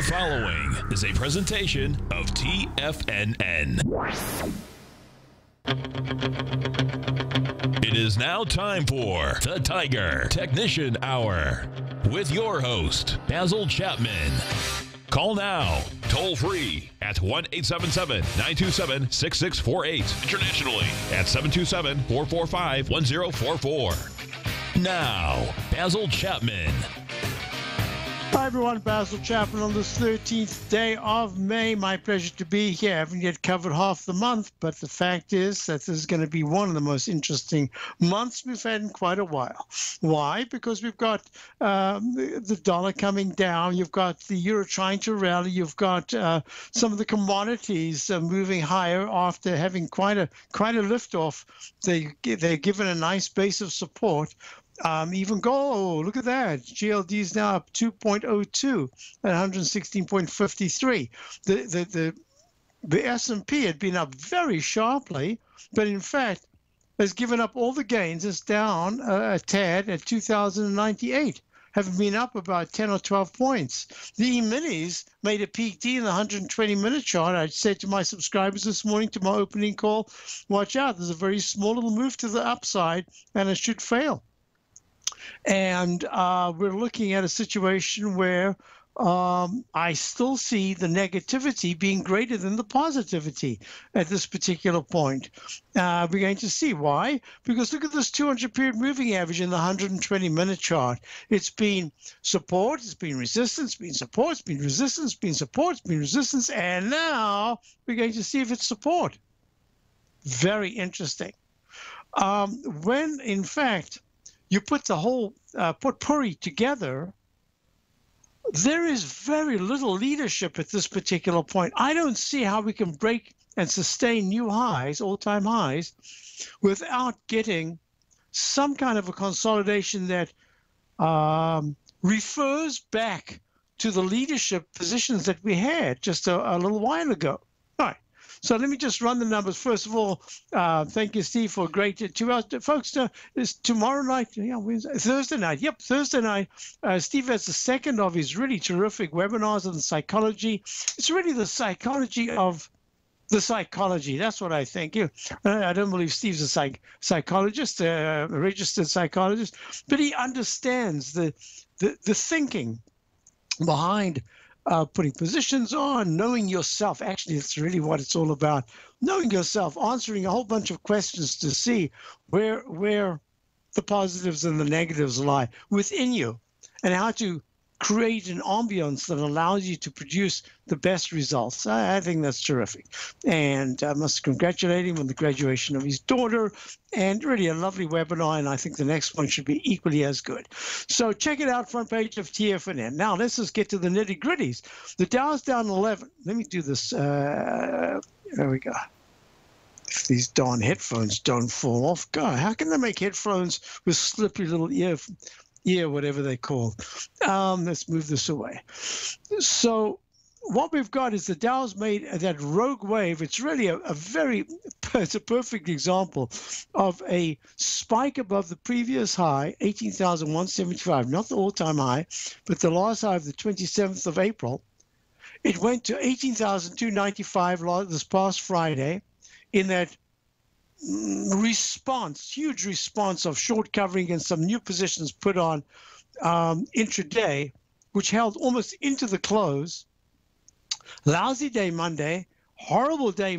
The following is a presentation of TFNN. It is now time for the Tiger Technician Hour with your host, Basil Chapman. Call now, toll free at 1-877-927-6648. Internationally at 727-445-1044. Now, Basil Chapman. Hi everyone, Basil Chapman on this 13th day of May. My pleasure to be here. I haven't yet covered half the month, but the fact is that this is going to be one of the most interesting months we've had in quite a while. Why? Because we've got the dollar coming down. You've got the euro trying to rally. You've got some of the commodities moving higher after having quite a liftoff. They're given a nice base of support. Even gold, look at that. GLD is now up 2.02 at 116.53. The S&P had been up very sharply, but in fact has given up all the gains. It's down a tad at 2,098. Haven't been up about 10 or 12 points. The E-minis made a peak D in the 120-minute chart. I said to my subscribers this morning to my opening call, watch out. There's a very small little move to the upside, and it should fail. And we're looking at a situation where I still see the negativity being greater than the positivity at this particular point. We're going to see why. Because look at this 200-period moving average in the 120-minute chart. It's been support, it's been resistance, it's been support, it's been resistance, it's been support, it's been resistance, and now we're going to see if it's support. Very interesting. When, in fact, you put the whole potpourri together, there is very little leadership at this particular point. I don't see how we can break and sustain new highs, all-time highs, without getting some kind of a consolidation that refers back to the leadership positions that we had just a little while ago. All right. So let me just run the numbers. First of all, thank you, Steve, for a great 2 hours. Folks, it's tomorrow night, Thursday night. Yep, Thursday night. Steve has the second of his really terrific webinars on the psychology. It's really the psychology of the psychology. That's what I think. I don't believe Steve's a psychologist, a registered psychologist, but he understands the thinking behind putting positions on, knowing yourself. Actually, it's really what it's all about. Knowing yourself, answering a whole bunch of questions to see where the positives and the negatives lie within you, and how to create an ambience that allows you to produce the best results. I think that's terrific. And I must congratulate him on the graduation of his daughter, and really a lovely webinar, and I think the next one should be equally as good. So check it out, front page of TFNN. Now let's just get to the nitty-gritties. The Dow's down 11. Let me do this. There we go. If these darn headphones don't fall off. God, how can they make headphones with slippery little ear, whatever they call. Let's move this away. So what we've got is the Dow's made that rogue wave. It's really it's a perfect example of a spike above the previous high, 18,175, not the all-time high, but the last high of the 27th of April. It went to 18,295 this past Friday in that huge response of short covering and some new positions put on intraday, which held almost into the close. Lousy day Monday, horrible day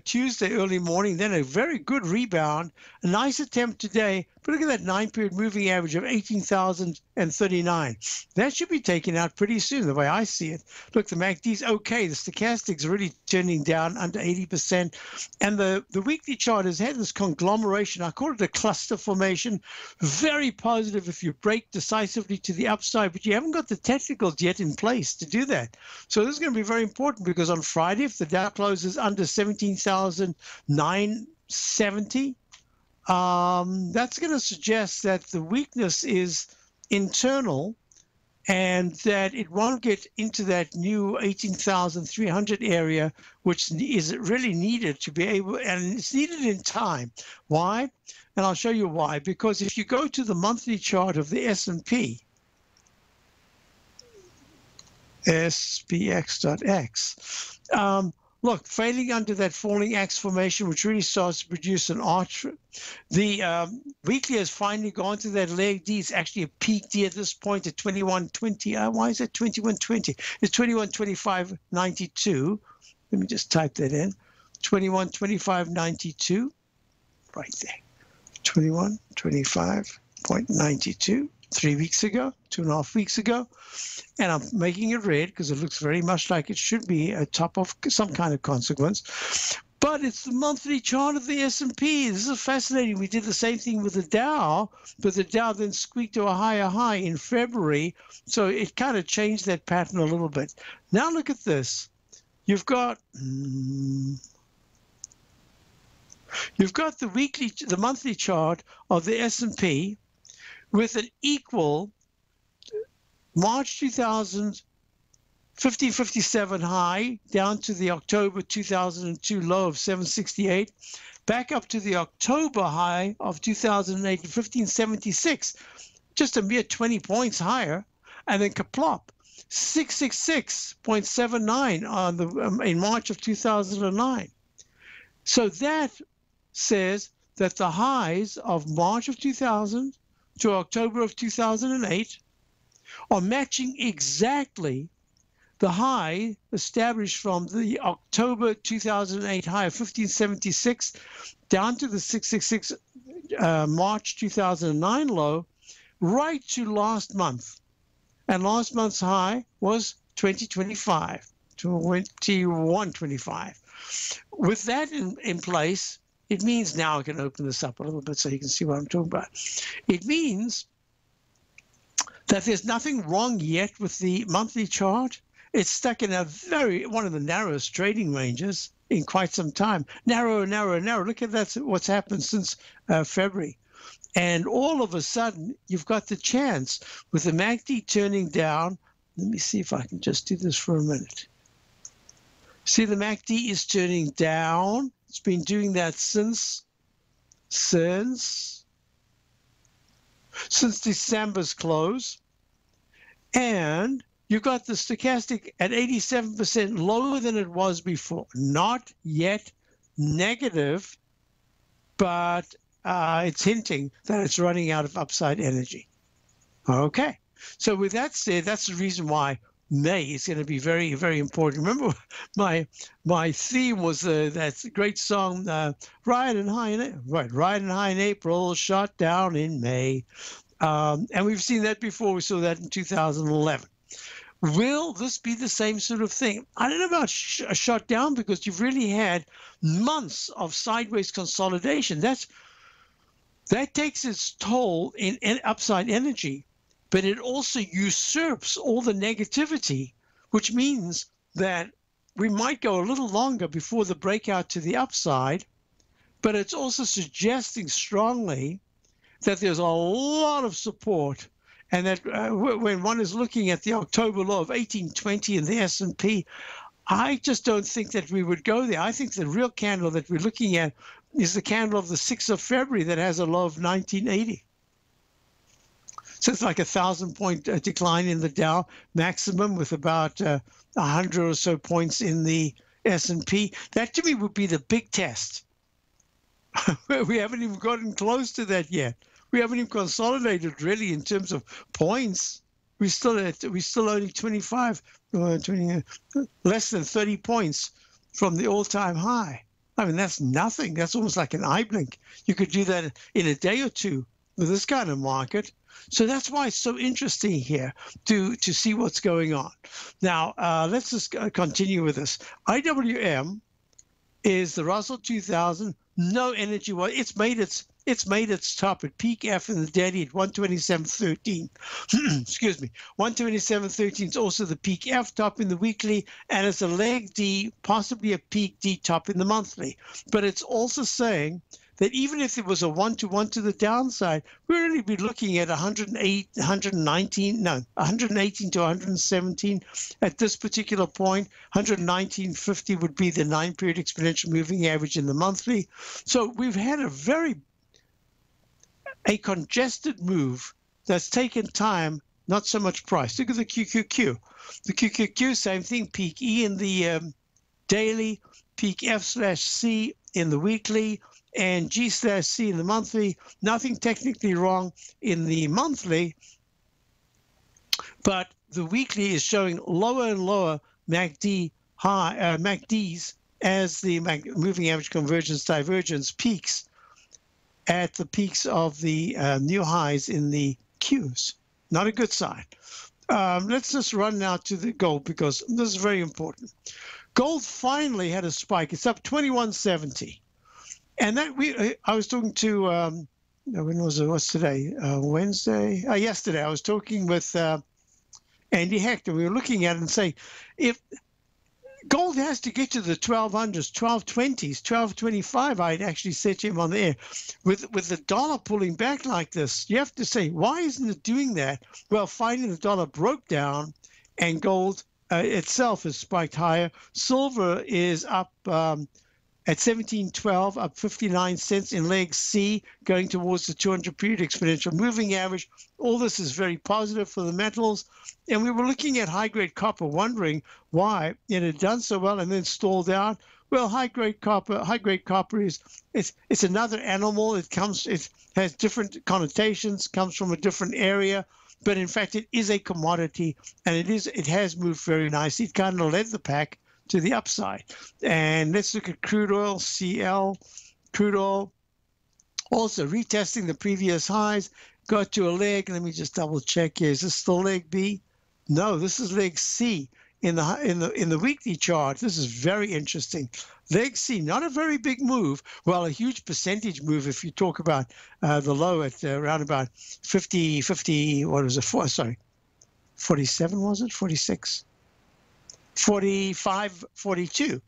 Tuesday early morning, then a very good rebound, a nice attempt today. But look at that 9-period moving average of 18,039. That should be taken out pretty soon, the way I see it. Look, the MACD's okay. The stochastic's really turning down under 80%. And the weekly chart has had this conglomeration. I call it a cluster formation. Very positive if you break decisively to the upside, but you haven't got the technicals yet in place to do that. So this is going to be very important, because on Friday, if the Dow closes under 17,970, that's going to suggest that the weakness is internal, and that it won't get into that new 18,300 area, which is really needed to be able, and it's needed in time. Why? And I'll show you why. Because if you go to the monthly chart of the S&P, SPX.X. Look, failing under that falling axe formation, which really starts to produce an arch. The weekly has finally gone to that leg D. It's actually a peak D at this point at 21.20. Why is it 21.20? It's 21.25.92. Let me just type that in. 21.25.92. Right there. 21.25.92. 3 weeks ago, 2.5 weeks ago, and I'm making it red because it looks very much like it should be a top of some kind of consequence. But it's the monthly chart of the S&P. This is fascinating. We did the same thing with the Dow, but the Dow then squeaked to a higher high in February, so it kind of changed that pattern a little bit. Now look at this. You've got the monthly chart of the S&P with an equal March 2000 50.57 high down to the October 2002 low of 768, back up to the October high of 2008 1576, just a mere 20 points higher, and then kaplop 666.79 on the in March of 2009. So that says that the highs of March of 2000 to October of 2008 are matching exactly the high established from the October 2008 high of 1576 down to the 666 March 2009 low, right to last month. And last month's high was 2125. With that in place, it means, now I can open this up a little bit so you can see what I'm talking about. It means that there's nothing wrong yet with the monthly chart. It's stuck in one of the narrowest trading ranges in quite some time. Narrow. Look at that, what's happened since February. And all of a sudden, you've got the chance with the MACD turning down. Let me see if I can just do this for a minute. See, the MACD is turning down. It's been doing that since December's close. And you got the stochastic at 87% lower than it was before. Not yet negative, but it's hinting that it's running out of upside energy. Okay. So with that said, that's the reason why May is going to be very, very important. Remember, my theme was that great song, Riding High in April, Shot Down in May. And we've seen that before. We saw that in 2011. Will this be the same sort of thing? I don't know about a shot down, because you've really had months of sideways consolidation. That takes its toll in upside energy. But it also usurps all the negativity, which means that we might go a little longer before the breakout to the upside. But it's also suggesting strongly that there's a lot of support, and that when one is looking at the October low of 1820 in the S&P, I just don't think that we would go there. I think the real candle that we're looking at is the candle of the 6th of February that has a low of 1980. So it's like 1,000-point decline in the Dow maximum, with about 100 or so points in the S&P. That to me would be the big test. We haven't even gotten close to that yet. We haven't even consolidated really in terms of points. We're still only 25, 20, less than 30 points from the all-time high. I mean, that's nothing. That's almost like an eye blink. You could do that in a day or two with this kind of market. So that's why it's so interesting here to see what's going on. Now, let's just continue with this. IWM is the Russell 2000. No energy. Well, it's made its top at peak F in the daily at 127.13. Excuse me. 127.13 is also the peak F top in the weekly, and it's a leg D, possibly a peak D top in the monthly. But it's also saying that even if it was a 1-to-1 to the downside, we'd really be looking at 118 to 117 at this particular point. 119.50 would be the 9-period exponential moving average in the monthly. So we've had a congested move that's taken time not so much price. Look at the QQQ. The QQQ, same thing, peak E in the daily, peak F/C in the weekly, and G/C in the monthly. Nothing technically wrong in the monthly, but the weekly is showing lower and lower MACD MACDs as the moving average convergence divergence peaks at the peaks of the new highs in the Qs. Not a good sign. Let's just run now to the gold, because this is very important. Gold finally had a spike. It's up 21.70, and that I was talking to when was it? What's today? Wednesday. Yesterday I was talking with Andy Hecht, and we were looking at it and saying, if gold has to get to the 1200s, 1220s, 1225, I'd actually said to him on the air, with the dollar pulling back like this, you have to say, why isn't it doing that? Well, finally the dollar broke down, and gold itself has spiked higher. Silver is up at 17.12, up 59 cents in leg C, going towards the 200-period exponential moving average. All this is very positive for the metals. And we were looking at high-grade copper, wondering why it had done so well and then stalled out. Well, high-grade copper is it's another animal. It has different connotations, comes from a different area, but in fact it is a commodity, and it has moved very nicely. It kind of led the pack to the upside. And let's look at crude oil, CL, crude oil, also retesting the previous highs, got to a leg. Let me just double check here. Is this still leg B? No, this is leg C in the weekly chart. This is very interesting. Leg C, not a very big move. Well, a huge percentage move if you talk about the low at around about 50, what was it? 47 was it? 46? 45, 42,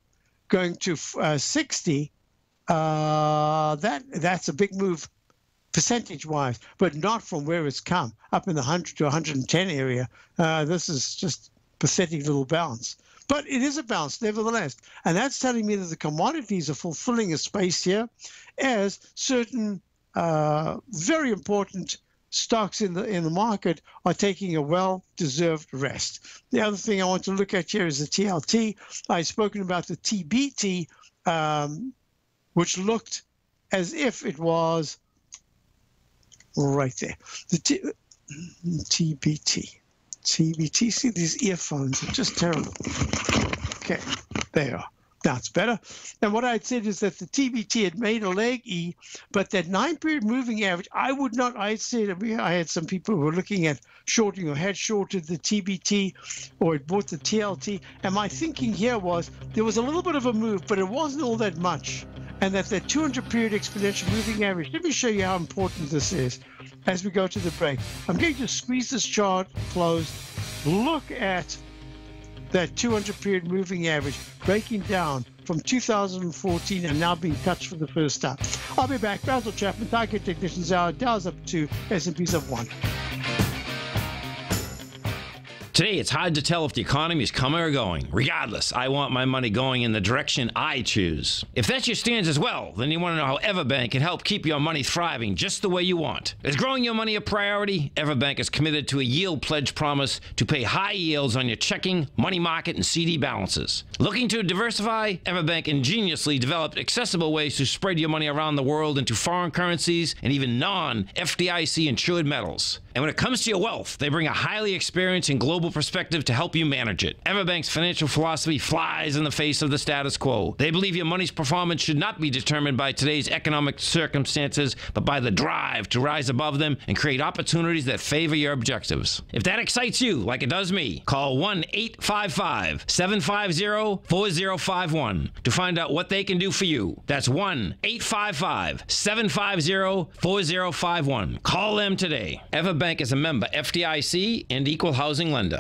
going to 60. That's a big move percentage-wise, but not from where it's come, up in the 100 to 110 area. This is just pathetic little bounce. But it is a bounce nevertheless. And that's telling me that the commodities are fulfilling a space here as certain very important stocks in the market are taking a well-deserved rest. The other thing I want to look at here is the TLT. I've spoken about the TBT, which looked as if it was right there. The TBT. See, these earphones are just terrible. Okay, there you are. Now it's better. And what I'd said is that the TBT had made a leg E, but that 9-period moving average, I had some people who were looking at shorting or had shorted the TBT or had bought the TLT. And my thinking here was there was a little bit of a move, but it wasn't all that much. And that 200-period exponential moving average, let me show you how important this is as we go to the break. I'm going to squeeze this chart closed. Look at that 200-period moving average breaking down from 2014 and now being touched for the first time. I'll be back. Basil Chapman, Tiger Technicians Hour. Dow's up to S&P's of 1. Today, it's hard to tell if the economy is coming or going. Regardless, I want my money going in the direction I choose. If that's your stance as well, then you want to know how Everbank can help keep your money thriving just the way you want. Is growing your money a priority? Everbank is committed to a yield pledge promise to pay high yields on your checking, money market, and CD balances. Looking to diversify? Everbank ingeniously developed accessible ways to spread your money around the world into foreign currencies and even non-FDIC insured metals. And when it comes to your wealth, they bring a highly experienced and global perspective to help you manage it. Everbank's financial philosophy flies in the face of the status quo. They believe your money's performance should not be determined by today's economic circumstances, but by the drive to rise above them and create opportunities that favor your objectives. If that excites you, like it does me, call 1-855-750-4051 to find out what they can do for you. That's 1-855-750-4051. Call them today. Everbank is a member FDIC and equal housing lender.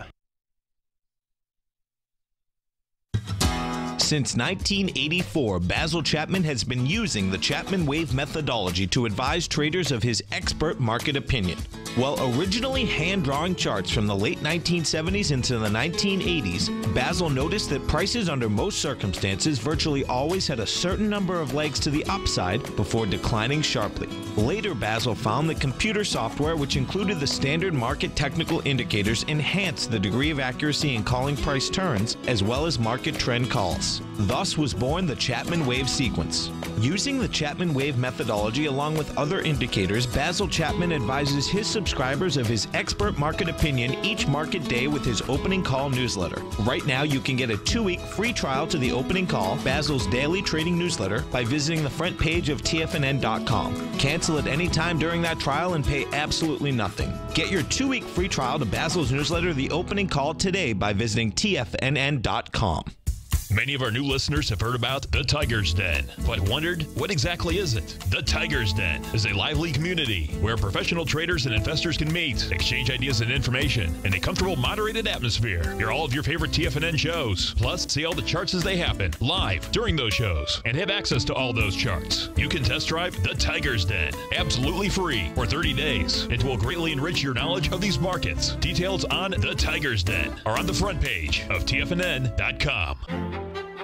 Since 1984, Basil Chapman has been using the Chapman Wave methodology to advise traders of his expert market opinion. While originally hand-drawing charts from the late 1970s into the 1980s, Basil noticed that prices under most circumstances virtually always had a certain number of legs to the upside before declining sharply. Later, Basil found that computer software, which included the standard market technical indicators, enhanced the degree of accuracy in calling price turns as well as market trend calls. Thus was born the Chapman Wave sequence. Using the Chapman Wave methodology along with other indicators, Basil Chapman advises his subscribers of his expert market opinion each market day with his opening call newsletter. Right now, you can get a 2-week free trial to the opening call, Basil's daily trading newsletter, by visiting the front page of TFNN.com. Cancel at any time during that trial and pay absolutely nothing. Get your 2-week free trial to Basil's newsletter, The Opening Call, today by visiting TFNN.com. Many of our new listeners have heard about the Tiger's Den, but wondered, what exactly is it? The Tiger's Den is a lively community where professional traders and investors can meet, exchange ideas and information in a comfortable, moderated atmosphere. Hear all of your favorite TFNN shows, plus see all the charts as they happen live during those shows, and have access to all those charts. You can test drive the Tiger's Den absolutely free for 30 days. It will greatly enrich your knowledge of these markets. Details on the Tiger's Den are on the front page of TFNN.com.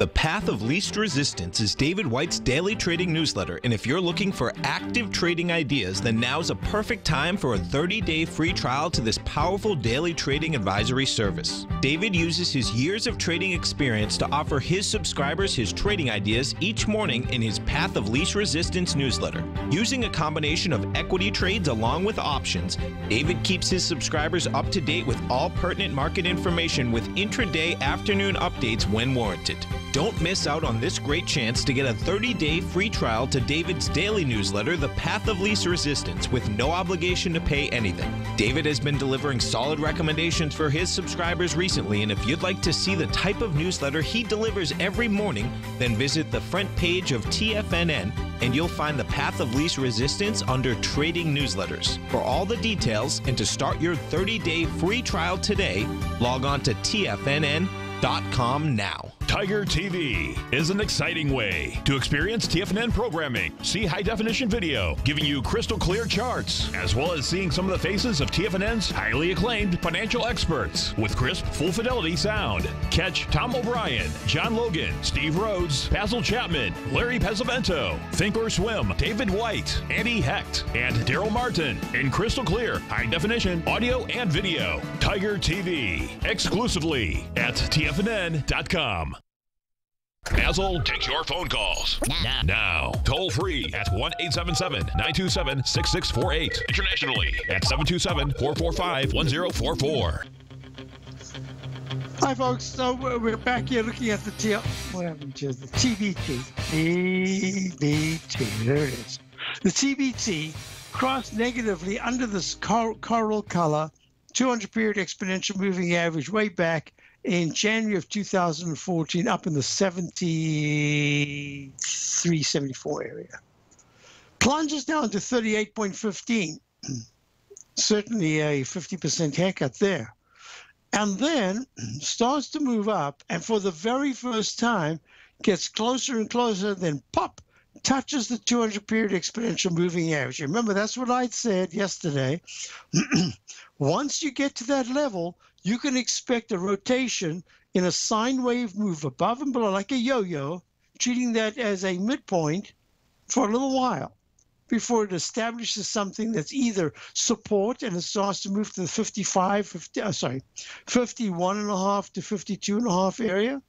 The Path of Least Resistance is David White's daily trading newsletter, and if you're looking for active trading ideas, then now's a perfect time for a 30-day free trial to this powerful daily trading advisory service. David uses his years of trading experience to offer his subscribers his trading ideas each morning in his Path of Least Resistance newsletter. Using a combination of equity trades along with options, David keeps his subscribers up to date with all pertinent market information with intraday afternoon updates when warranted. Don't miss out on this great chance to get a 30-day free trial to David's daily newsletter, The Path of Least Resistance, with no obligation to pay anything. David has been delivering solid recommendations for his subscribers recently, and if you'd like to see the type of newsletter he delivers every morning, then visit the front page of TFNN, and you'll find The Path of Least Resistance under Trading Newsletters. For all the details and to start your 30-day free trial today, log on to TFNN.com now. Tiger TV is an exciting way to experience TFNN programming. See high-definition video, giving you crystal clear charts, as well as seeing some of the faces of TFNN's highly acclaimed financial experts with crisp, full-fidelity sound. Catch Tom O'Brien, John Logan, Steve Rhodes, Basil Chapman, Larry Pesavento, Think or Swim, David White, Andy Hecht, and Daryl Martin in crystal clear, high-definition audio and video. Tiger TV, exclusively at TFNN.com. Basil takes your phone calls now. Toll free at 1-877-927-6648. Internationally at 727-445-1044. Hi, folks. So we're back here looking at the TBT. There it is. The TBT crossed negatively under this coral color 200-period exponential moving average way back in January of 2014, up in the 73.74 area. Plunges down to 38.15. Certainly a 50% haircut there. And then starts to move up, and for the very first time, gets closer and closer, then pop, touches the 200-period exponential moving average. Remember, that's what I said yesterday. Once you get to that level, you can expect a rotation in a sine wave move above and below, like a yo-yo, treating that as a midpoint for a little while before it establishes something that's either support and it starts to move to the 51.5 to 52.5 area,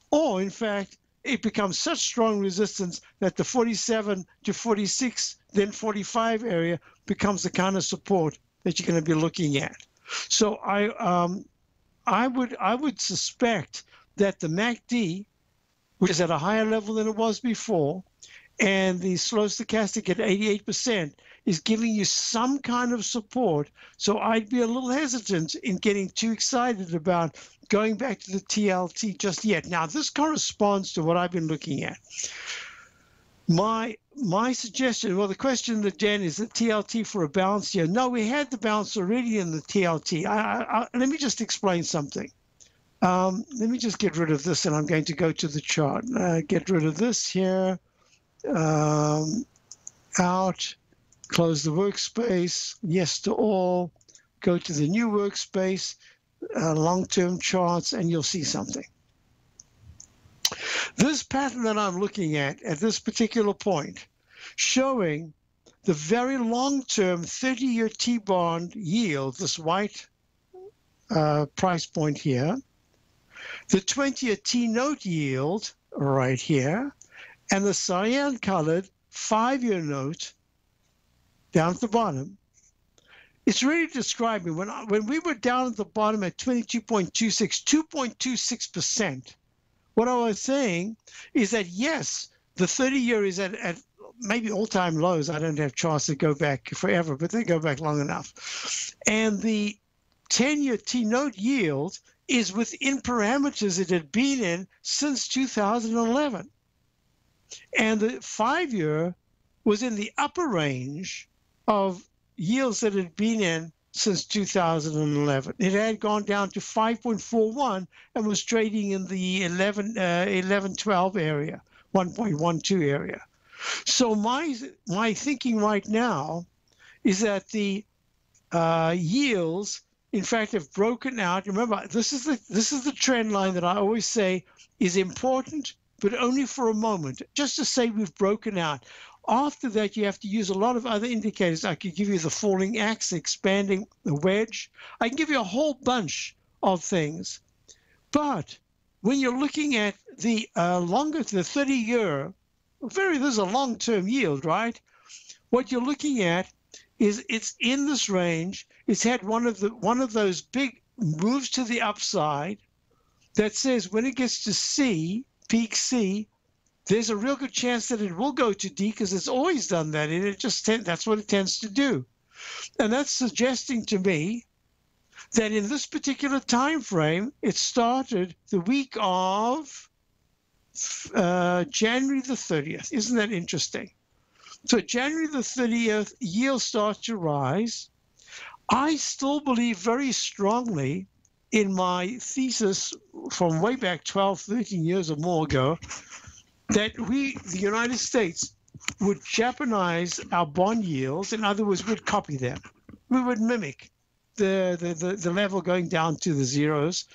or in fact, it becomes such strong resistance that the 47 to 46, then 45 area becomes the kind of support that you're going to be looking at. So I would suspect that the MACD, which is at a higher level than it was before, and the slow stochastic at 88% is giving you some kind of support. So I'd be a little hesitant in getting too excited about going back to the TLT just yet. Now, this corresponds to what I've been looking at. My suggestion, well, the question that Dan is the TLT for a bounce here. No, we had the bounce already in the TLT. Let me just explain something. Let me just get rid of this, and I'm going to go to the chart. Get rid of this here. Out. Close the workspace. Yes to all. Go to the new workspace, long-term charts, and you'll see something. This pattern that I'm looking at this particular point, showing the very long-term 30-year T-bond yield, this white price point here, the 20-year T-note yield right here, and the cyan-colored 5-year note down at the bottom. It's really describing when we were down at the bottom at 22.26, 2.26%. What I was saying is that, yes, the 30-year is at maybe all-time lows. I don't have charts that go back forever, but they go back long enough. And the 10-year T-note yield is within parameters it had been in since 2011. And the 5-year was in the upper range of yields that had been in since 2011. It had gone down to 5.41 and was trading in the 11-12 area, 1.12 area. So my thinking right now is that the yields, in fact, have broken out. Remember, this is the trend line that I always say is important, but only for a moment, just to say we've broken out. After that, you have to use a lot of other indicators. I could give you the falling axe, expanding the wedge. I can give you a whole bunch of things. But when you're looking at the the 30-year, there's a long-term yield, right? What you're looking at is it's in this range. It's had one of those big moves to the upside that says when it gets to C, peak C, there's a real good chance that it will go to D because it's always done that. And that's what it tends to do. And that's suggesting to me that in this particular time frame, it started the week of January the 30th. Isn't that interesting? So January the 30th, yields start to rise. I still believe very strongly in my thesis from way back 12, 13 years or more ago, that the United States, would Japanize our bond yields. In other words, would copy them. We would mimic the level going down to the zeros.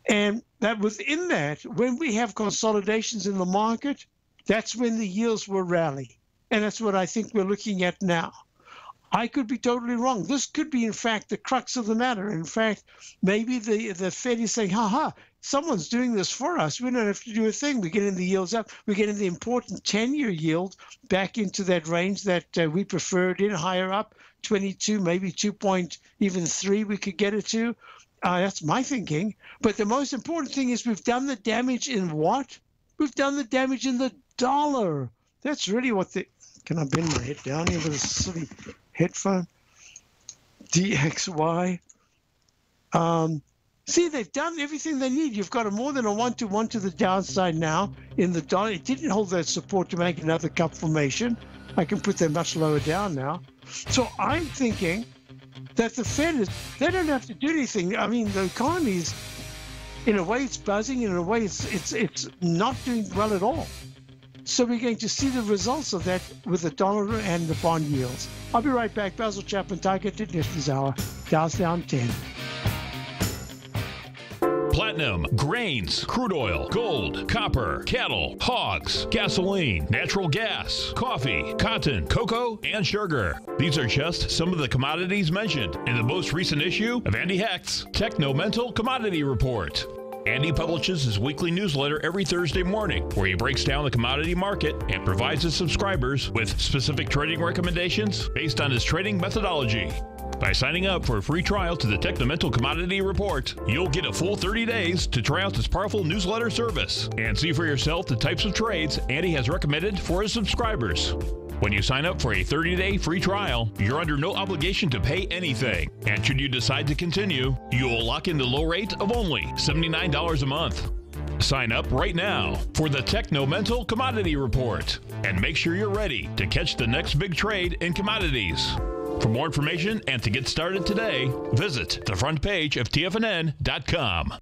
And that within that, when we have consolidations in the market, that's when the yields will rally. And that's what I think we're looking at now. I could be totally wrong. This could be, in fact, the crux of the matter. In fact, maybe the Fed is saying, someone's doing this for us. We don't have to do a thing. We're getting the yields up. We're getting the important 10-year yield back into that range that we preferred in, higher up, 22, maybe 2.3 we could get it to. That's my thinking. But the most important thing is we've done the damage in what? We've done the damage in the dollar. That's really what can I bend my head down here with a silly headphone? DXY. See, they've done everything they need. You've got more than a 1-to-1 to the downside now in the dollar. It didn't hold that support to make another cup formation. I can put them much lower down now. So I'm thinking that the Fed they don't have to do anything. I mean, the economy is, in a way, it's buzzing. In a way, it's not doing well at all. So we're going to see the results of that with the dollar and the bond yields. I'll be right back. Basil Chapman, Tiger Technicians Hour. Dow's down 10. Platinum, grains, crude oil, gold, copper, cattle, hogs, gasoline, natural gas, coffee, cotton, cocoa, and sugar. These are just some of the commodities mentioned in the most recent issue of Andy Hecht's Techno-Mental Commodity Report. Andy publishes his weekly newsletter every Thursday morning, where he breaks down the commodity market and provides his subscribers with specific trading recommendations based on his trading methodology. By signing up for a free trial to the Techno-Mental Commodity Report, you'll get a full 30 days to try out this powerful newsletter service and see for yourself the types of trades Andy has recommended for his subscribers. When you sign up for a 30-day free trial, you're under no obligation to pay anything. And should you decide to continue, you will lock in the low rate of only $79 a month. Sign up right now for the Techno-Mental Commodity Report and make sure you're ready to catch the next big trade in commodities. For more information and to get started today, visit the front page of TFNN.com.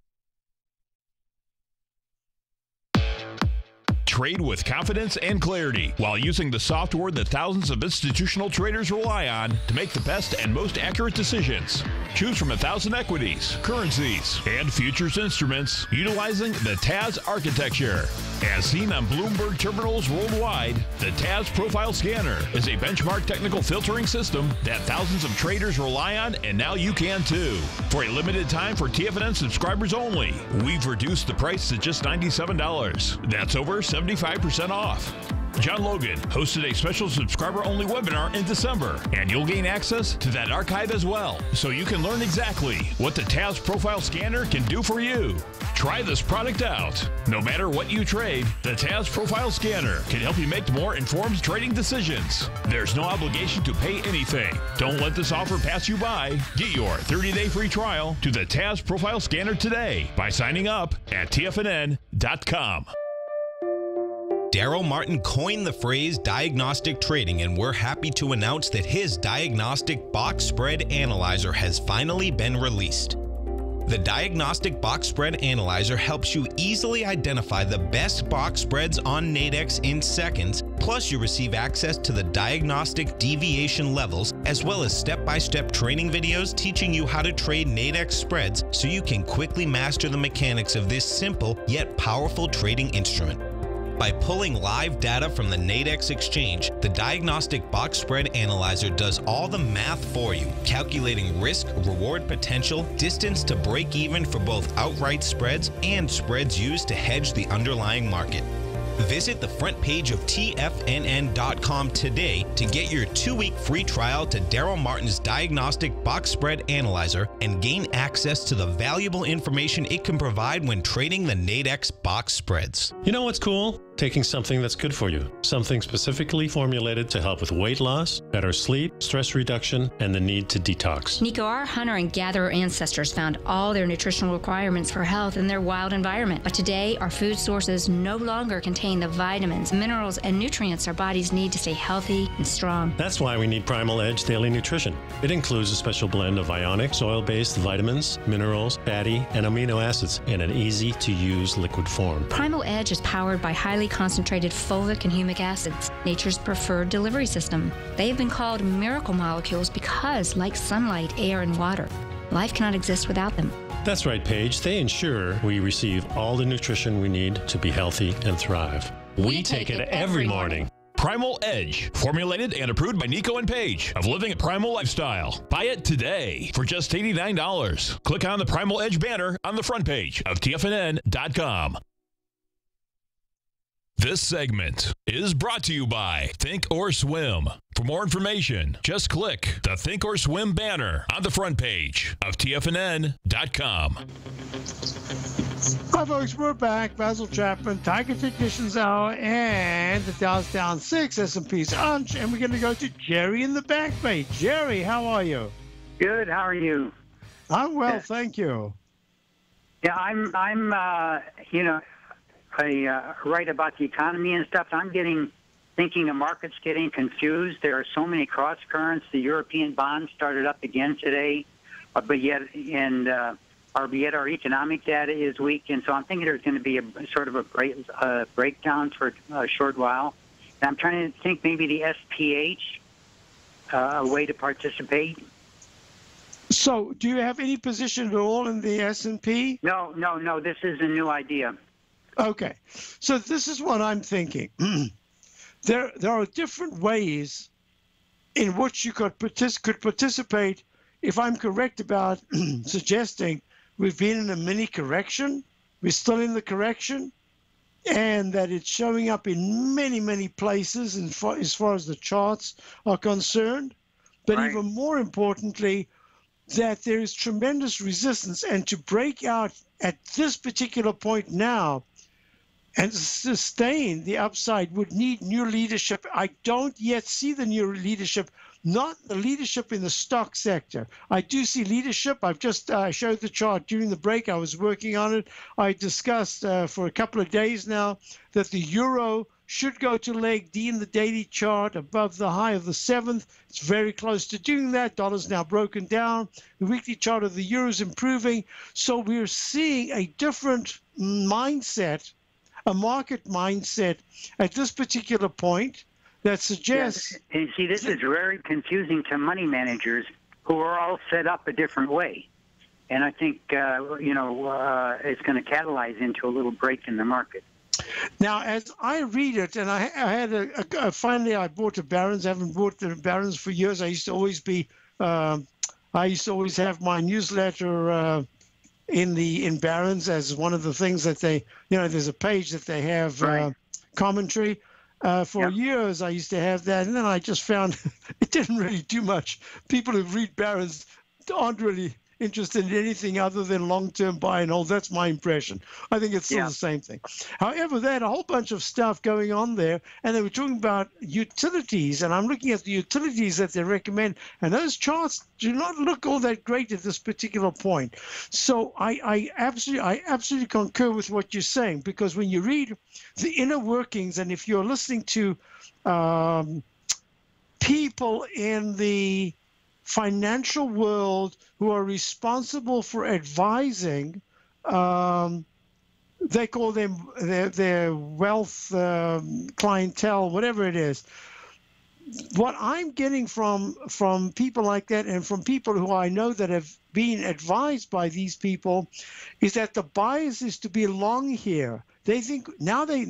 Trade with confidence and clarity while using the software that thousands of institutional traders rely on to make the best and most accurate decisions. Choose from 1,000 equities, currencies, and futures instruments utilizing the TAS architecture. As seen on Bloomberg terminals worldwide, the TAS Profile Scanner is a benchmark technical filtering system that thousands of traders rely on, and now you can too. For a limited time for TFNN subscribers only, we've reduced the price to just $97. That's over 75% off. John Logan hosted a special subscriber-only webinar in December, and you'll gain access to that archive as well, so you can learn exactly what the TAS Profile Scanner can do for you. Try this product out. No matter what you trade, the TAS Profile Scanner can help you make more informed trading decisions. There's no obligation to pay anything. Don't let this offer pass you by. Get your 30-day free trial to the TAS Profile Scanner today by signing up at TFNN.com. Daryl Martin coined the phrase diagnostic trading, and we're happy to announce that his diagnostic box spread analyzer has finally been released. The Diagnostic Box Spread Analyzer helps you easily identify the best box spreads on Nadex in seconds, plus you receive access to the diagnostic deviation levels, as well as step-by-step training videos teaching you how to trade Nadex spreads so you can quickly master the mechanics of this simple yet powerful trading instrument. By pulling live data from the Nadex exchange, the Diagnostic Box Spread Analyzer does all the math for you, calculating risk, reward potential, distance to break even for both outright spreads and spreads used to hedge the underlying market. Visit the front page of TFNN.com today to get your 2-week free trial to Daryl Martin's Diagnostic Box Spread Analyzer and gain access to the valuable information it can provide when trading the Nadex box spreads. You know what's cool? Taking something that's good for you. Something specifically formulated to help with weight loss, better sleep, stress reduction, and the need to detox. Nico, our hunter and gatherer ancestors found all their nutritional requirements for health in their wild environment. But today, our food sources no longer contain the vitamins, minerals, and nutrients our bodies need to stay healthy and strong. That's why we need Primal Edge Daily Nutrition. It includes a special blend of ionic, soil-based vitamins, minerals, fatty, and amino acids in an easy-to-use liquid form. Primal Edge is powered by highly concentrated fulvic and humic acids, nature's preferred delivery system. They have been called miracle molecules because, like sunlight, air, and water, life cannot exist without them. That's right, Paige. They ensure we receive all the nutrition we need to be healthy and thrive. We take it every morning. Primal Edge, formulated and approved by Nico and Paige of Living a Primal Lifestyle. Buy it today for just $89. Click on the Primal Edge banner on the front page of TFNN.com. This segment is brought to you by Think or Swim. For more information, just click the Think or Swim banner on the front page of TFNN.com. Hi, folks. We're back. Basil Chapman, Tiger Technicians Hour, and the Dow's down 6, S&P's unch, and we're going to go to Jerry in the Back Bay. Jerry, how are you? Good. How are you? I'm well, thank you. Yeah, I'm I write about the economy and stuff. I'm thinking the market's getting confused. There are so many cross currents. The European bonds started up again today, but yet our economic data is weak, and so I'm thinking there's going to be a sort of a breakdown for a short while. And I'm trying to think maybe the SPH, a way to participate. So, do you have any position at all in the S&P? No. This is a new idea. Okay, so this is what I'm thinking. There are different ways in which you could participate. If I'm correct about suggesting we've been in a mini correction, we're still in the correction, and that it's showing up in many, many places as far as the charts are concerned. But right. Even more importantly, that there is tremendous resistance, and to break out at this particular point now and sustain the upside would need new leadership. I don't yet see the new leadership, not the leadership in the stock sector. I do see leadership. I've just showed the chart during the break. I was working on it. I discussed for a couple of days now that the euro should go to leg D in the daily chart above the high of the 7th. It's very close to doing that. Dollar's now broken down. The weekly chart of the euro is improving. So we're seeing a different mindset a market mindset at this particular point that suggests. Yes. And see, this is very confusing to money managers who are all set up a different way. And I think, it's going to catalyze into a little break in the market. Now, as I read it, and I had finally I bought a Barron's. I haven't bought the Barron's for years. I used to always have my newsletter in Barron's as one of the things that they, there's a page that they have commentary. For years, I used to have that, and then I just found it didn't really do much. People who read Barron's aren't really interested in anything other than long-term buy and hold. That's my impression. I think it's still the same thing. However, they had a whole bunch of stuff going on there, and they were talking about utilities, and I'm looking at the utilities that they recommend, and those charts do not look all that great at this particular point. So I absolutely concur with what you're saying, because when you read the inner workings, and if you're listening to people in the financial world who are responsible for advising, they call them their wealth clientele, whatever it is. What I'm getting from people like that, and from people who I know that have been advised by these people, is that the bias is to be long here. They think now they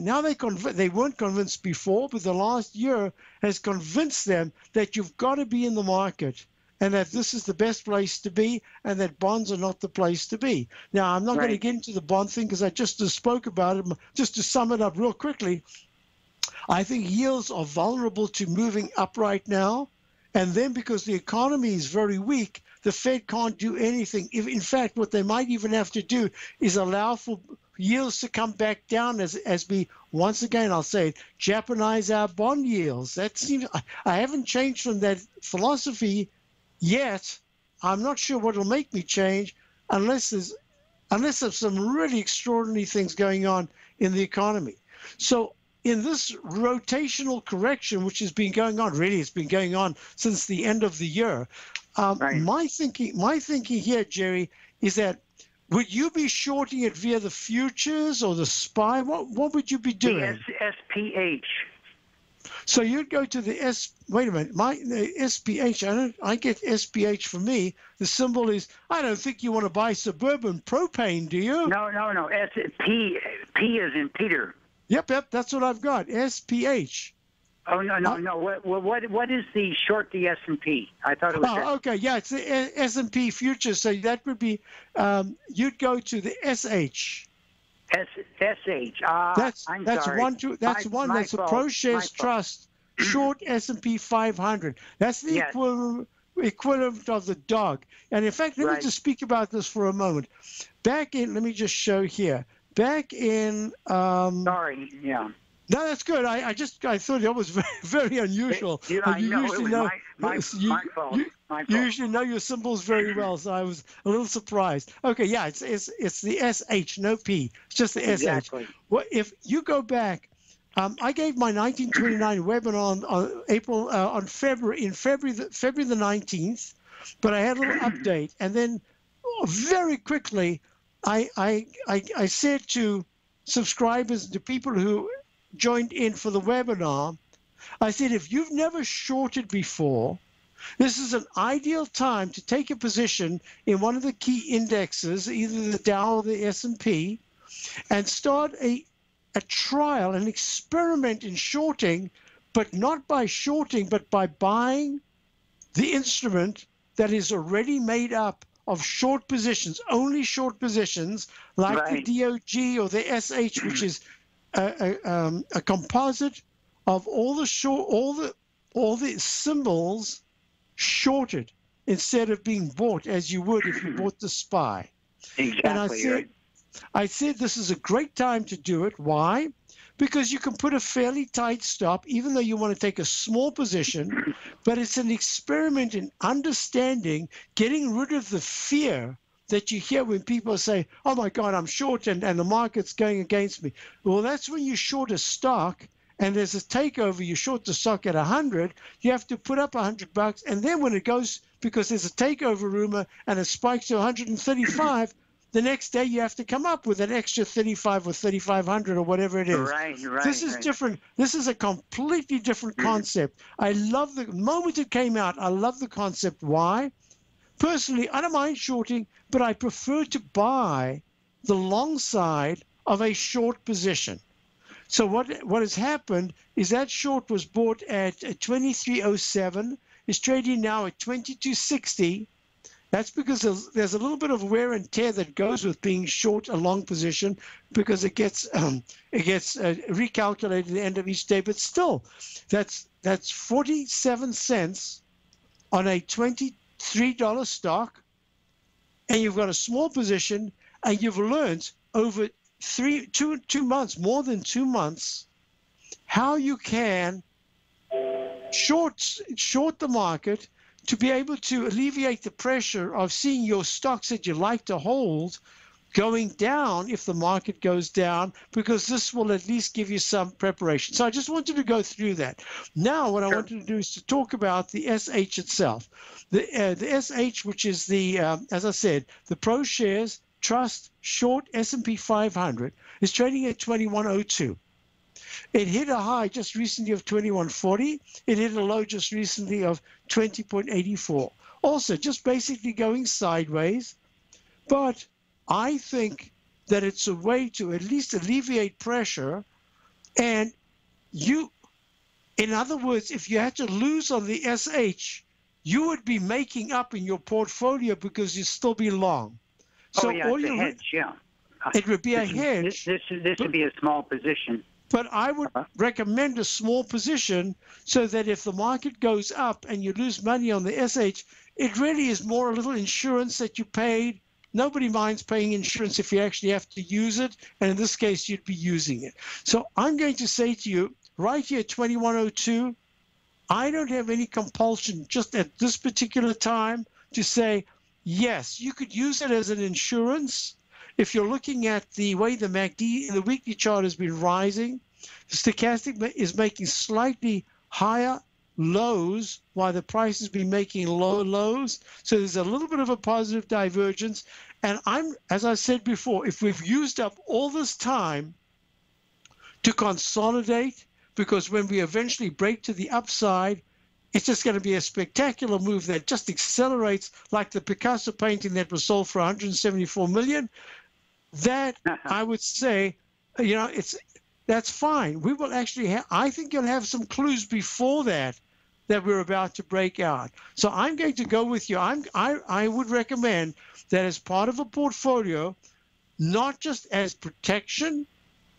weren't convinced before, but the last year has convinced them that you've got to be in the market, and that this is the best place to be, and that bonds are not the place to be. Now, I'm not going to get into the bond thing because I just spoke about it. Just to sum it up real quickly, I think yields are vulnerable to moving up right now, and then because the economy is very weak, the Fed can't do anything. In fact, what they might even have to do is allow for yields to come back down as we, once again, I'll say it, Japanize our bond yields. That seems, I haven't changed from that philosophy yet. I'm not sure what will make me change unless there's some really extraordinary things going on in the economy. So in this rotational correction, which has been going on, really it's been going on since the end of the year, my thinking here, Jerry, is that would you be shorting it via the futures or the SPY? What would you be doing? The SPH. So you'd go to the wait a minute, the SPH, I get SPH for me. The symbol is, I don't think you want to buy Suburban Propane, do you? No. P is in Peter. Yep, that's what I've got, SPH. Oh, no. What is the short the S&P? I thought it was. Oh, okay, yeah, it's the S&P futures. So that would be, you'd go to the SH. SH. That's sorry. That's a ProShares Trust short S&P 500. That's the equivalent of the dog. And in fact, let me just speak about this for a moment. Let me just show here. Back in. Sorry. Yeah. No, that's good. I thought that was very, very unusual. I know, it was my fault. You usually know your symbols very well, so I was a little surprised. Okay, yeah, it's the SH, no P. It's just the SH. Exactly. Well, if you go back, I gave my 1929 webinar on February the 19th, but I had a little update, and then very quickly I said to subscribers, to people who joined in for the webinar, I said, if you've never shorted before, this is an ideal time to take a position in one of the key indexes, either the Dow or the S&P, and start a trial, an experiment in shorting, but not by shorting, but by buying the instrument that is already made up of short positions, only short positions, like the DOG or the SH, which is a composite of all the symbols shorted instead of being bought as you would if you bought the SPY. Exactly. And I said this is a great time to do it. Why? Because you can put a fairly tight stop, even though you want to take a small position, but it's an experiment in understanding, getting rid of the fear that you hear when people say, oh my God, I'm short and the market's going against me. Well, that's when you short a stock and there's a takeover, you short the stock at 100, you have to put up $100, and then when it goes, because there's a takeover rumor and it spikes to 135, the next day you have to come up with an extra 35 or 3,500 or whatever it is. Right. This is different. This is a completely different concept. I love the moment it came out. I love the concept. Why? Personally, I don't mind shorting, but I prefer to buy the long side of a short position. So what has happened is that short was bought at 23.07, is trading now at 22.60. That's because there's a little bit of wear and tear that goes with being short a long position, because it gets recalculated at the end of each day. But still, that's 47 cents on a $23 stock, and you've got a small position, and you've learned over two months, more than 2 months, how you can short the market to be able to alleviate the pressure of seeing your stocks that you like to hold going down if the market goes down, because this will at least give you some preparation. So I just wanted to go through that. Now what I wanted to do is to talk about the SH itself. The SH, which is the, as I said, the Pro Shares Trust Short S&P 500, is trading at 21.02. It hit a high just recently of 21.40. It hit a low just recently of 20.84. Also, just basically going sideways. But I think that it's a way to at least alleviate pressure. And you, in other words, if you had to lose on the SH, you would be making up in your portfolio because you'd still be long. So it's a hedge, yeah. It would be a hedge. This would be a small position. But I would recommend a small position so that if the market goes up and you lose money on the SH, it really is more a little insurance that you paid. Nobody minds paying insurance if you actually have to use it. And in this case, you'd be using it. So I'm going to say to you, right here, 21.02, I don't have any compulsion just at this particular time to say, yes, you could use it as an insurance. If you're looking at the way the MACD, the weekly chart has been rising, the stochastic is making slightly higher lows while the price has been making lower lows. So there's a little bit of a positive divergence. And as I said before, if we've used up all this time to consolidate, because when we eventually break to the upside, it's just going to be a spectacular move that just accelerates, like the Picasso painting that was sold for 174 million. That I would say, that's fine. We will actually I think you'll have some clues before that we're about to break out. So I'm going to go with you. I would recommend that as part of a portfolio, not just as protection,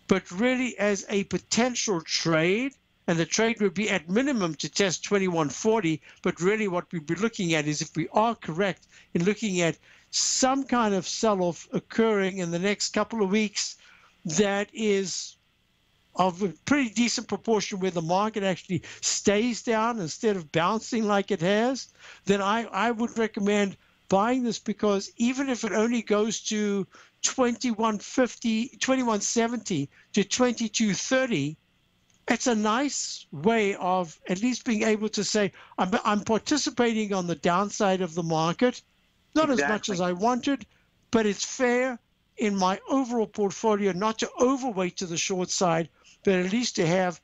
but really as a potential trade. And the trade would be at minimum to test 21.40. But really what we'd be looking at is, if we are correct in looking at some kind of sell-off occurring in the next couple of weeks that is of a pretty decent proportion where the market actually stays down instead of bouncing like it has, then I would recommend buying this, because even if it only goes to 21.50, 21.70 to 22.30, it's a nice way of at least being able to say, I'm participating on the downside of the market. Not as much as I wanted, but it's fair in my overall portfolio not to overweight to the short side, but at least to have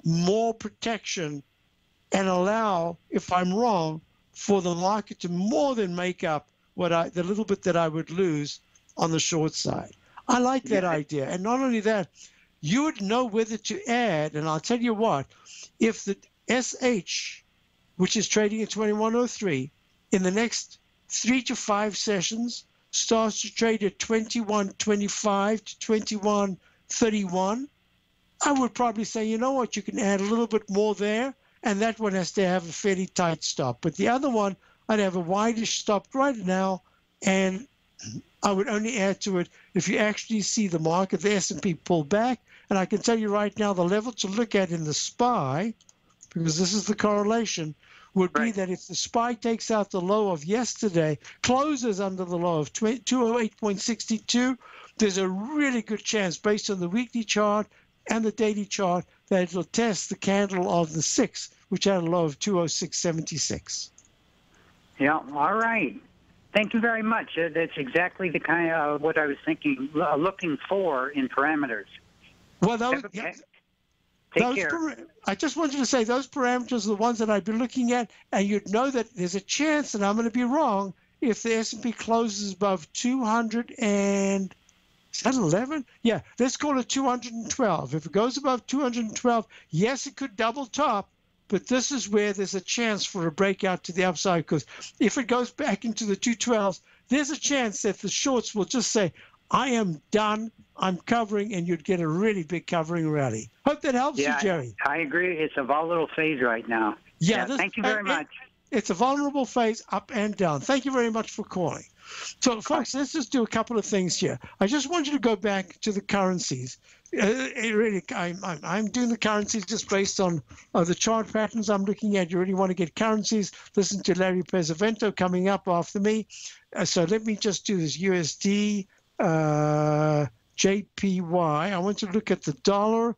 more protection and allow, if I'm wrong, for the market to more than make up the little bit that I would lose on the short side. I like that idea. And not only that, you would know whether to add, and I'll tell you what, if the SH, which is trading at 21.03, in the next 3 to 5 sessions starts to trade at 21.25 to 21.31, I would probably say, you know what, you can add a little bit more there, and that one has to have a fairly tight stop. But the other one, I'd have a wideish stop right now, and I would only add to it if you actually see the market, the S&P pull back. And I can tell you right now, the level to look at in the SPY, because this is the correlation, would be that if the SPY takes out the low of yesterday, closes under the low of 208.62, there's a really good chance, based on the weekly chart and the daily chart, that it will test the candle of the 6, which had a low of 206.76. Yeah, all right. Thank you very much. That's exactly the kind of what I was thinking, looking for in parameters. Well, Okay. Take care. I just wanted to say those parameters are the ones that I'd be looking at, and you'd know that there's a chance that I'm going to be wrong if the S&P closes above 200 and is that 11? Yeah, let's call it 212. If it goes above 212, yes, it could double top, but this is where there's a chance for a breakout to the upside, because if it goes back into the 212s, there's a chance that the shorts will just say, I am done, I'm covering, and you'd get a really big covering rally. Hope that helps you, Jerry. I agree. It's a volatile phase right now. Yeah, thank you very much. It's a vulnerable phase up and down. Thank you very much for calling. So, folks, let's just do a couple of things here. I just want you to go back to the currencies. I'm doing the currencies just based on the chart patterns I'm looking at. You really want to get currencies. Listen to Larry Pesavento coming up after me. So let me just do this USD, JPY. I want to look at the dollar,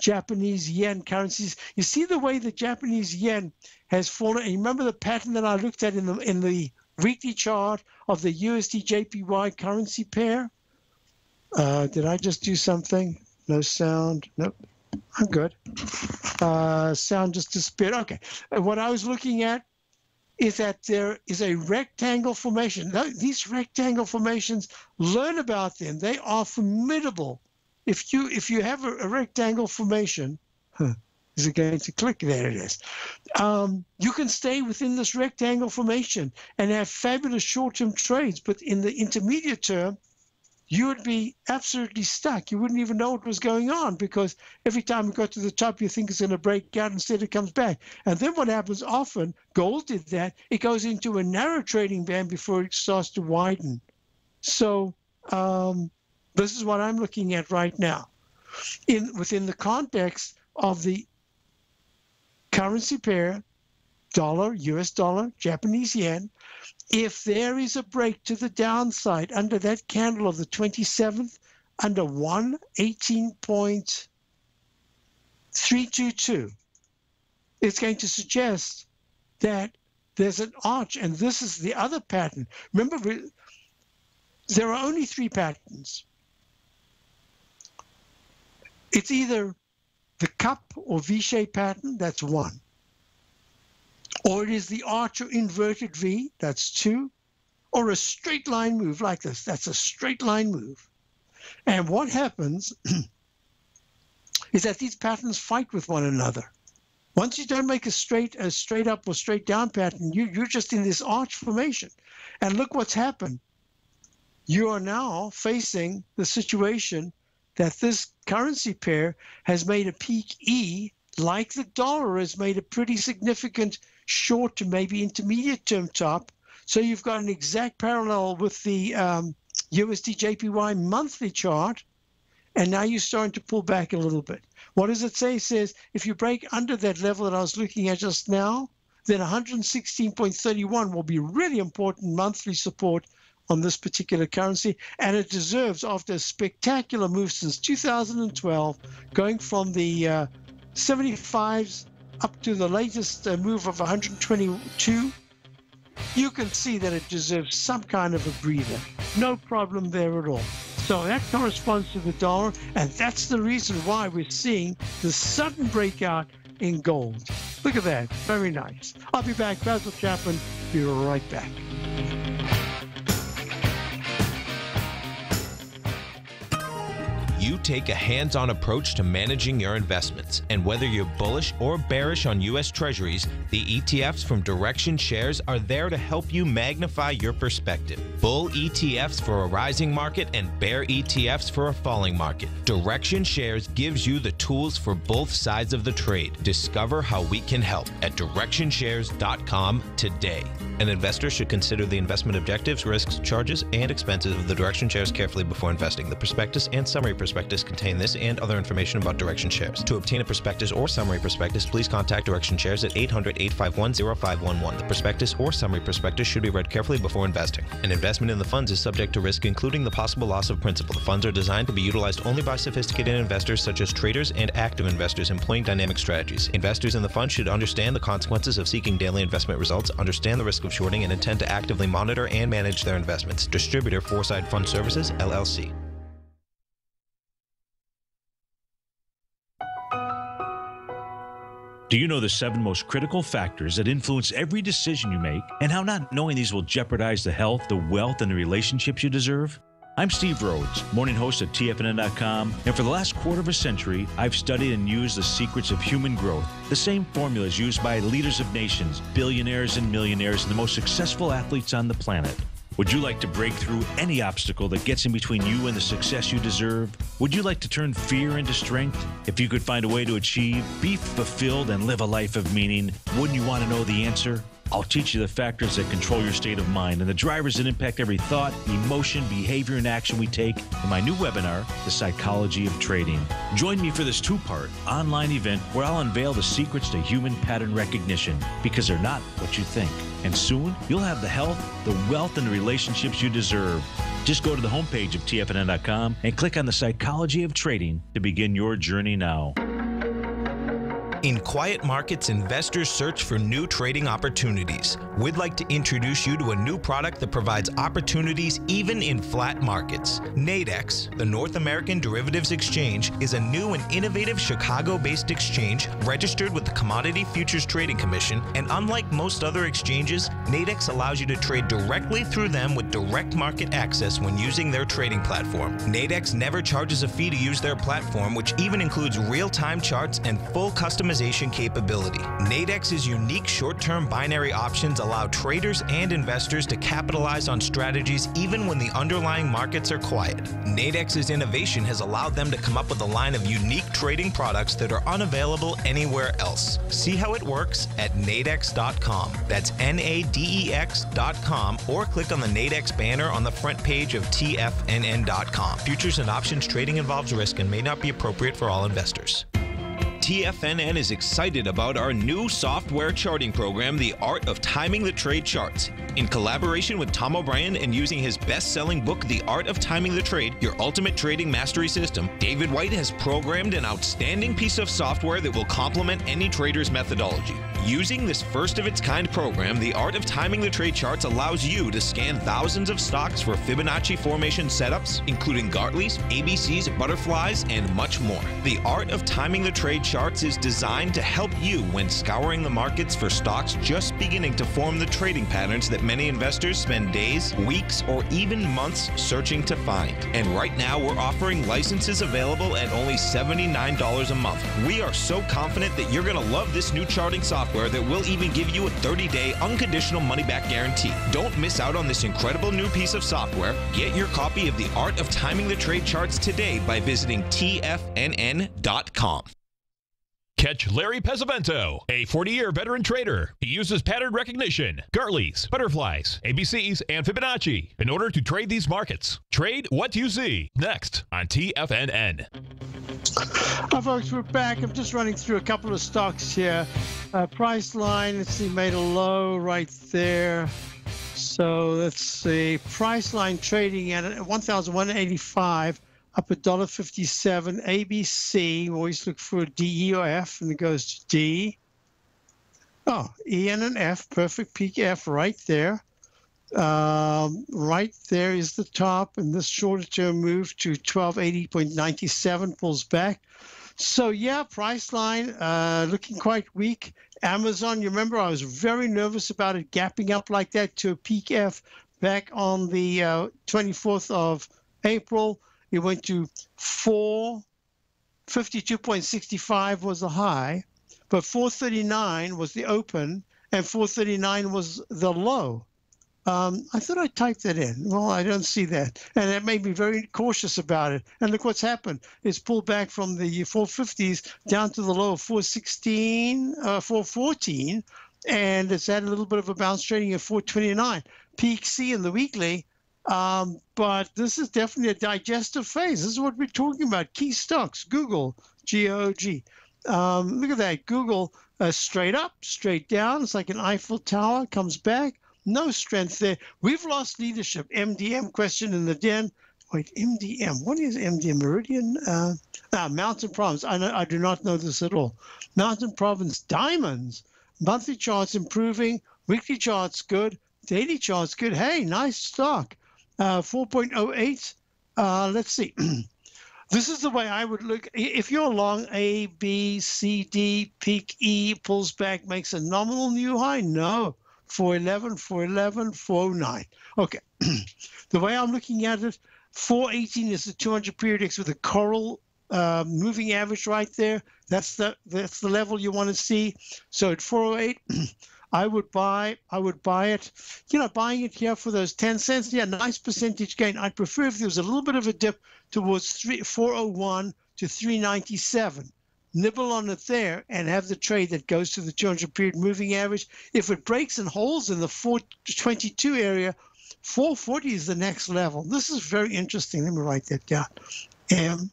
Japanese yen currencies. You see the way the Japanese yen has fallen. And you remember the pattern that I looked at in the weekly chart of the USD JPY currency pair? Did I just do something? No sound. Nope. I'm good. Sound just disappeared. Okay. What I was looking at is that there is a rectangle formation. These rectangle formations, learn about them. They are formidable. If you have a rectangle formation, is it going to click? There it is. You can stay within this rectangle formation and have fabulous short-term trades, but in the intermediate term, you would be absolutely stuck. You wouldn't even know what was going on, because every time you go to the top, you think it's going to break out, instead it comes back. And then what happens often, gold did that, it goes into a narrow trading band before it starts to widen. So this is what I'm looking at right now. Within the context of the currency pair, dollar, US dollar, Japanese yen, if there is a break to the downside under that candle of the 27th, under 118.322, it's going to suggest that there's an arch, and this is the other pattern. Remember, there are only three patterns. It's either the cup or V-shaped pattern, that's one. Or it is the arch or inverted V, that's two. Or a straight line move like this, that's a straight line move. And what happens is that these patterns fight with one another. Once you don't make a straight up or straight down pattern, you're just in this arch formation. And look what's happened. You are now facing the situation that this currency pair has made a peak E, like the dollar has made a pretty significant short to maybe intermediate term top. So you've got an exact parallel with the USD JPY monthly chart, and now you're starting to pull back a little bit. What does it say? It says if you break under that level that I was looking at just now, then 116.31 will be really important monthly support on this particular currency, and it deserves, after a spectacular move since 2012, going from the 75s up to the latest move of 122, you can see that it deserves some kind of a breather. No problem there at all. So that corresponds to the dollar, and that's the reason why we're seeing the sudden breakout in gold. Look at that. Very nice. I'll be back. Basil Chapman. Be right back. You take a hands-on approach to managing your investments, and whether you're bullish or bearish on U.S. Treasuries, the ETFs from Direction Shares are there to help you magnify your perspective. Bull ETFs for a rising market and bear ETFs for a falling market. Direction Shares gives you the tools for both sides of the trade. Discover how we can help at DirectionShares.com today. An investor should consider the investment objectives, risks, charges, and expenses of the Direction Shares carefully before investing. The prospectus and summary prospectus prospectus contain this and other information about Direction Shares. To obtain a prospectus or summary prospectus, please contact Direction Shares at 800-851-0511. The prospectus or summary prospectus should be read carefully before investing. An investment in the funds is subject to risk, including the possible loss of principal. The funds are designed to be utilized only by sophisticated investors such as traders and active investors employing dynamic strategies. Investors in the fund should understand the consequences of seeking daily investment results, understand the risk of shorting, and intend to actively monitor and manage their investments. Distributor Foreside Fund Services, LLC. Do you know the 7 most critical factors that influence every decision you make, and how not knowing these will jeopardize the health, the wealth, and the relationships you deserve? I'm Steve Rhodes, morning host at TFNN.com, and for the last quarter of a century, I've studied and used the secrets of human growth, the same formulas used by leaders of nations, billionaires and millionaires, and the most successful athletes on the planet. Would you like to break through any obstacle that gets in between you and the success you deserve? Would you like to turn fear into strength? If you could find a way to achieve, be fulfilled, and live a life of meaning, wouldn't you want to know the answer? I'll teach you the factors that control your state of mind and the drivers that impact every thought, emotion, behavior, and action we take in my new webinar, The Psychology of Trading. Join me for this 2-part online event where I'll unveil the secrets to human pattern recognition, because they're not what you think. And soon, you'll have the health, the wealth, and the relationships you deserve. Just go to the homepage of TFNN.com and click on The Psychology of Trading to begin your journey now. In quiet markets, investors search for new trading opportunities. We'd like to introduce you to a new product that provides opportunities even in flat markets. Nadex, the North American Derivatives Exchange, is a new and innovative Chicago-based exchange registered with the Commodity Futures Trading Commission, and unlike most other exchanges, Nadex allows you to trade directly through them with direct market access when using their trading platform. Nadex never charges a fee to use their platform, which even includes real-time charts and full customization capability. Nadex's unique short-term binary options allow traders and investors to capitalize on strategies even when the underlying markets are quiet. Nadex's innovation has allowed them to come up with a line of unique trading products that are unavailable anywhere else. See how it works at nadex.com. That's NADEX.com, or click on the Nadex banner on the front page of TFNN.com. Futures and options trading involves risk and may not be appropriate for all investors. TFNN is excited about our new software charting program, The Art of Timing the Trade Charts. In collaboration with Tom O'Brien and using his best-selling book, The Art of Timing the Trade, Your Ultimate Trading Mastery System, David White has programmed an outstanding piece of software that will complement any trader's methodology. Using this first-of-its-kind program, The Art of Timing the Trade Charts allows you to scan thousands of stocks for Fibonacci formation setups, including Gartley's, ABC's, butterflies, and much more. The Art of Timing the Trade Charts is designed to help you when scouring the markets for stocks just beginning to form the trading patterns that many investors spend days, weeks, or even months searching to find. And right now, we're offering licenses available at only $79 a month. We are so confident that you're going to love this new charting software that will even give you a 30-day unconditional money-back guarantee. Don't miss out on this incredible new piece of software. Get your copy of The Art of Timing the Trade Charts today by visiting TFNN.com. Catch Larry Pesavento, a 40-year veteran trader. He uses pattern recognition, Gartley's, butterflies, ABCs, and Fibonacci in order to trade these markets. Trade what you see. Next on TFNN. Hi, folks, we're back. I'm just running through a couple of stocks here. Price line, let's see, made a low right there. So let's see, price line trading at 1,185. Up $1.57. ABC, we always look for a D, E, or F, and it goes to D. Oh, E and an F, perfect peak F right there. Right there is the top, and this shorter term move to 1280.97 pulls back. So yeah, price line looking quite weak. Amazon, you remember I was very nervous about it gapping up like that to a peak F back on the 24th of April. It went to 452.65 was the high, but 439 was the open, and 439 was the low. I thought I typed that in. Well, I don't see that. And that made me very cautious about it. And look what's happened. It's pulled back from the 450s down to the low of 414, and it's had a little bit of a bounce trading at 429. Peak C in the weekly But this is definitely a digestive phase. This is what we're talking about. Key stocks, Google, G-O-G. Look at that. Google straight up, straight down. It's like an Eiffel Tower, comes back. No strength there. We've lost leadership. MDM question in the den. Wait, MDM. What is MDM? Meridian? Mountain Province. I do not know this at all. Mountain Province diamonds. Monthly charts improving. Weekly charts good. Daily charts good. Hey, nice stock. 4.08. Let's see. This is the way I would look. If you're long, A, B, C, D, peak E, pulls back, makes a nominal new high? No. 411, 411, 409. Okay. The way I'm looking at it, 418 is the 200 period X with a coral moving average right there. That's the level you want to see. So at 408, I would buy it. You know, buying it here for those 10 cents. Yeah, nice percentage gain. I'd prefer if there was a little bit of a dip towards 401 to 397. Nibble on it there and have the trade that goes to the 200 period moving average. If it breaks and holds in the 422 area, 440 is the next level. This is very interesting. Let me write that down. MDM.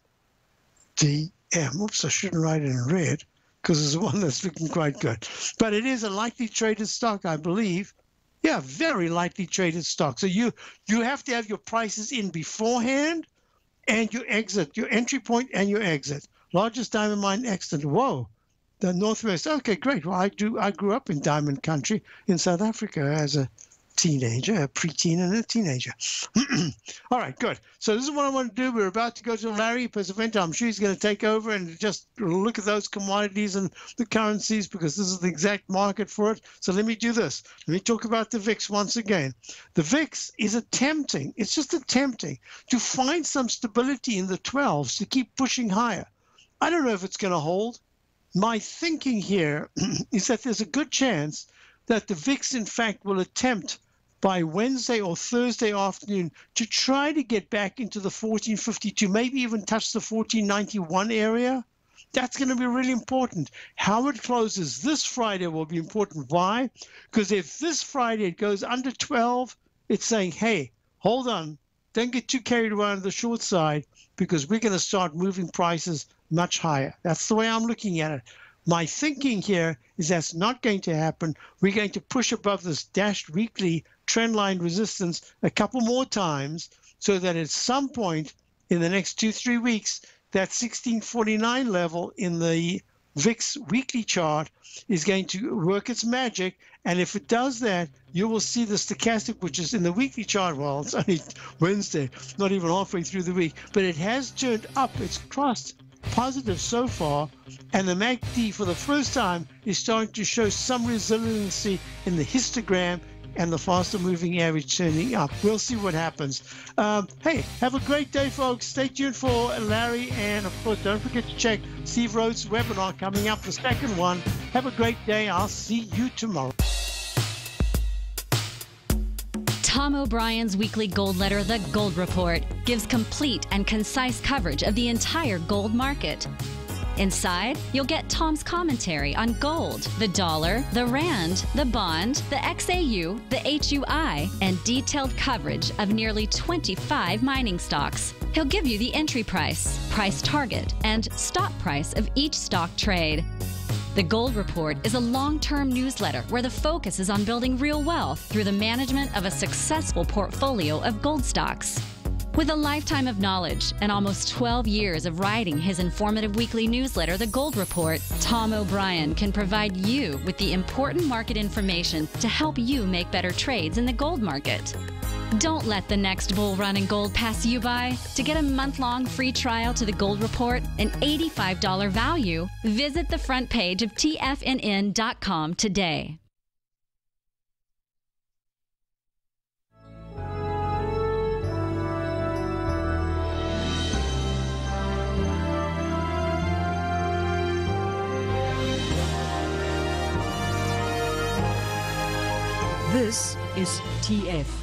Oops, I shouldn't write it in red because it's the one that's looking quite good. But it is a lightly traded stock, I believe. Yeah, very lightly traded stock. So you have to have your prices in beforehand and your exit, your entry point and your exit. Largest diamond mine extant. Whoa, the Northwest. Okay, great. Well, I grew up in diamond country in South Africa as a teenager, a preteen and a teenager. All right, good. So this is what I want to do. We're about to go to Larry Pesavento. I'm sure he's going to take over and just look at those commodities and the currencies because this is the exact market for it. So let me do this. Let me talk about the VIX once again. The VIX is attempting, it's just attempting to find some stability in the 12s to keep pushing higher. I don't know if it's going to hold. My thinking here is that there's a good chance that the VIX, in fact, will attempt by Wednesday or Thursday afternoon to try to get back into the 1452, maybe even touch the 1491 area. That's going to be really important. How it closes this Friday will be important. Why? Because if this Friday it goes under 12, it's saying, hey, hold on. Don't get too carried away on the short side because we're going to start moving prices much higher. That's the way I'm looking at it. My thinking here is that's not going to happen. We're going to push above this dashed weekly trend line resistance a couple more times so that at some point in the next 2-3 weeks, that 1649 level in the VIX weekly chart is going to work its magic. And if it does that, you will see the stochastic, which is in the weekly chart. Well, it's only Wednesday, not even halfway through the week, but it has turned up. It's crossed positive so far, and the MACD for the first time is starting to show some resiliency in the histogram and the faster moving average turning up. We'll see what happens. Hey, have a great day, folks. Stay tuned for Larry, and of course, don't forget to check Steve Rhodes' webinar coming up, the second one. Have a great day. I'll see you tomorrow. Tom O'Brien's weekly gold letter, The Gold Report, gives complete and concise coverage of the entire gold market. Inside, you'll get Tom's commentary on gold, the dollar, the rand, the bond, the XAU, the HUI, and detailed coverage of nearly 25 mining stocks. He'll give you the entry price, price target, and stop price of each stock trade. The Gold Report is a long-term newsletter where the focus is on building real wealth through the management of a successful portfolio of gold stocks. With a lifetime of knowledge and almost 12 years of writing his informative weekly newsletter, The Gold Report, Tom O'Brien can provide you with the important market information to help you make better trades in the gold market. Don't let the next bull run in gold pass you by. To get a month-long free trial to The Gold Report, an $85 value, visit the front page of TFNN.com today. This is TFNN.